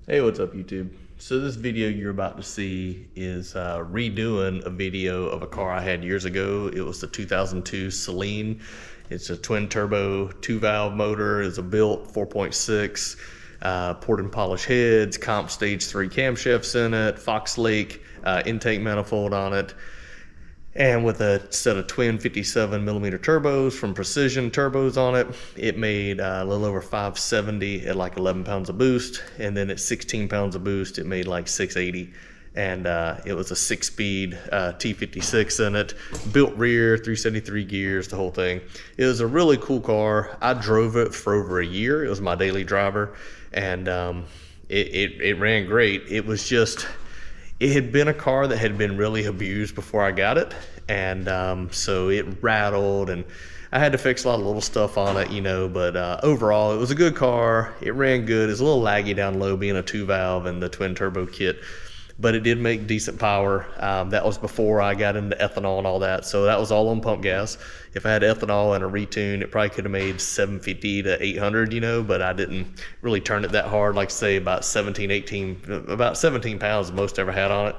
Hey, what's up YouTube? So this video you're about to see is redoing a video of a car I had years ago. It was the 2002 Saleen. It's a twin turbo, 2-valve motor. It's a built 4.6, poured and polished heads, comp stage 3 camshafts in it, Fox Lake intake manifold on it, and with a set of twin 57mm turbos from Precision Turbos on it. It made a little over 570 at like 11 pounds of boost, and then at 16 pounds of boost it made like 680. And it was a 6-speed T56 in it, built rear, 373 gears, the whole thing. It was a really cool car. I drove it for over a year. It was my daily driver, and it ran great. It had been a car that had been really abused before I got it, and so it rattled, and I had to fix a lot of little stuff on it, but overall it was a good car. It ran good. It's a little laggy down low being a 2-valve and the twin turbo kit, but it did make decent power. That was before I got into ethanol and all that, so that was all on pump gas. If I had ethanol and a retune, it probably could have made 750 to 800, but I didn't really turn it that hard. Like say about 17 pounds the most I ever had on it.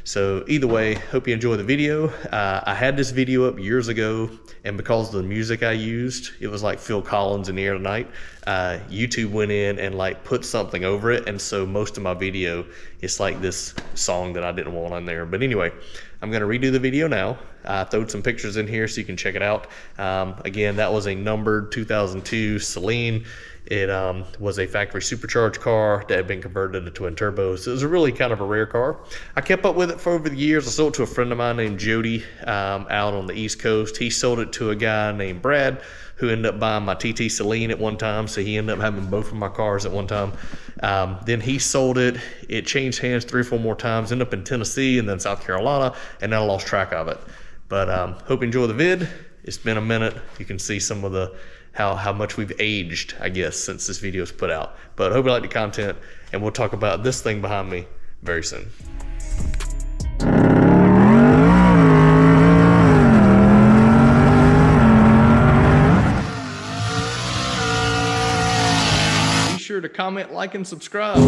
So either way, hope you enjoy the video. I had this video up years ago, and because of the music I used, it was like Phil Collins in the Air Tonight. YouTube went in and like put something over it, and so most of my video is like this song that I didn't want on there. But anyway, I'm gonna redo the video now. I throwed some pictures in here so you can check it out. Again, that was a numbered 2002 Saleen. It was a factory supercharged car that had been converted to twin turbos. So it was a really kind of a rare car. I kept up with it for over the years. I sold it to a friend of mine named Jody out on the East Coast. He sold it to a guy named Brad, who ended up buying my TTSaleen at one time. So he ended up having both of my cars at one time. Then he sold it. It changed hands 3 or 4 more times, ended up in Tennessee and then South Carolina, and then I lost track of it. But hope you enjoy the vid. It's been a minute. You can see some of the how much we've aged, I guess, since this video is put out. But hope you like the content, and we'll talk about this thing behind me very soon. Be sure to comment, like, and subscribe.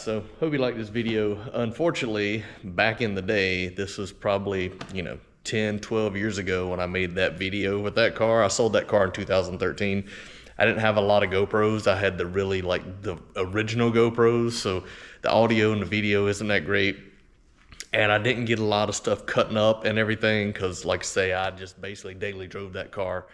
so hope you like this video. Unfortunately, back in the day, this was probably, 10, 12 years ago when I made that video with that car. I sold that car in 2013. I didn't have a lot of GoPros. I had the original GoPros, so the audio and the video isn't that great. And I didn't get a lot of stuff cutting up and everything because, like I say, I just basically daily drove that car.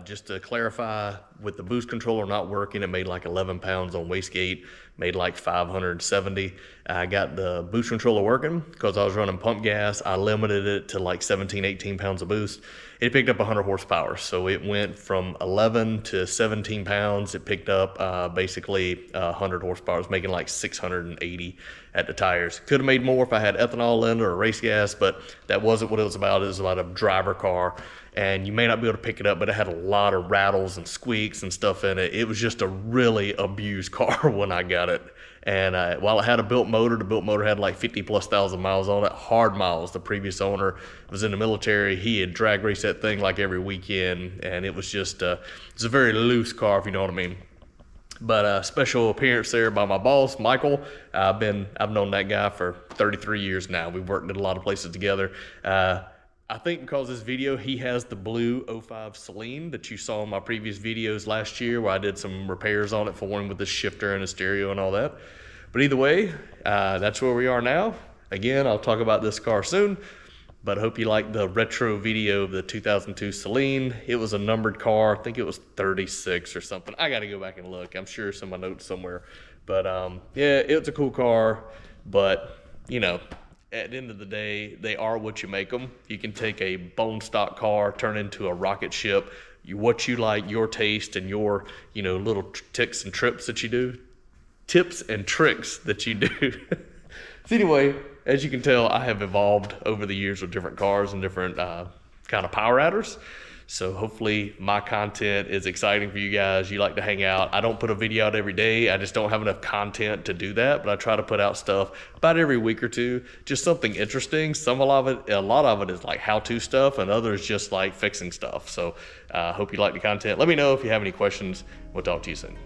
Just to clarify, with the boost controller not working, it made like 11 pounds on wastegate, made like 570. I got the boost controller working because I was running pump gas. I limited it to like 17, 18 pounds of boost. It picked up 100 horsepower. So it went from 11 to 17 pounds. It picked up basically 100 horsepower. It was making like 680 at the tires. Could have made more if I had ethanol in it or race gas, but that wasn't what it was about. It was about a driver car. And you may not be able to pick it up, but it had a lot of rattles and squeaks and stuff in it. It was just a really abused car when I got it. And while it had a built motor, the built motor had like 50,000+ miles on it, hard miles. The previous owner was in the military. He had drag raced that thing like every weekend, and it was just it's a very loose car, if you know what I mean. But special appearance there by my boss, Michael. I've known that guy for 33 years now. We've worked at a lot of places together. I think because this video, he has the blue 05 Saleen that you saw in my previous videos last year where I did some repairs on it for him with the shifter and the stereo and all that. But either way, that's where we are now. Again, I'll talk about this car soon, but I hope you like the retro video of the 2002 Saleen. It was a numbered car. I think it was 36 or something. I got to go back and look. I'm sure it's in my notes somewhere. But yeah, it's a cool car, but at the end of the day, they are what you make them. You can take a bone stock car, turn into a rocket ship. What you like, your taste, and your little tips and tricks that you do. So anyway, as you can tell, I have evolved over the years with different cars and different kind of power adders. So hopefully my content is exciting for you guys. You like to hang out. I don't put a video out every day. I just don't have enough content to do that, but I try to put out stuff about every week or two, just something interesting. A lot of it is like how-to stuff, and others just like fixing stuff. So hope you like the content. Let me know if you have any questions. We'll talk to you soon.